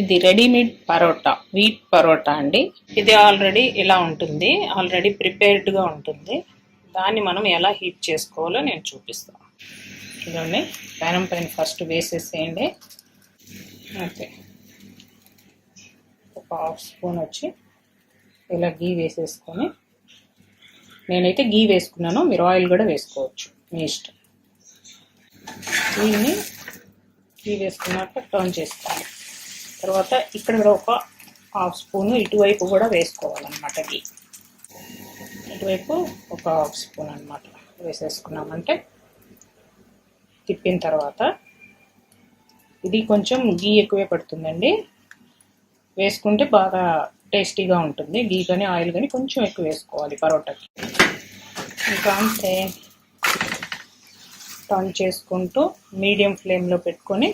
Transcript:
ఇది readymade parotta, wheat parotta అండి. ఇది ఆల్రెడీ ఇలా ఉంటుంది, ఆల్రెడీ ప్రిపేర్డ్గా ఉంటుంది. దాన్ని మనం ఎలా హీట్ చేసుకోవాలో నేను చూపిస్తాను. ఇదండి, ప్యానం పైన ఫస్ట్ వేసేసేయండి. ఓకే, ఒక హాఫ్ స్పూన్ వచ్చి ఇలా గీ వేసేసుకొని, నేనైతే గీ వేసుకున్నాను, మీరు ఆయిల్ కూడా వేసుకోవచ్చు, మీ ఇష్టం. దీన్ని గీ వేసుకున్నాక టర్న్ చేసుకోండి. తర్వాత ఇక్కడ కూడా ఒక హాఫ్ స్పూన్ ఇటువైపు కూడా వేసుకోవాలన్నమాట. గీ ఇటువైపు ఒక హాఫ్ స్పూన్ అన్నమాట వేసేసుకున్నామంటే తిప్పిన తర్వాత, ఇది కొంచెం గీ ఎక్కువే పడుతుందండి, వేసుకుంటే బాగా టేస్టీగా ఉంటుంది. గీ కానీ ఆయిల్ కానీ కొంచెం ఎక్కువ వేసుకోవాలి పరోటాకి. ఇంకా అంతే, టర్న్ చేసుకుంటూ మీడియం ఫ్లేమ్లో పెట్టుకొని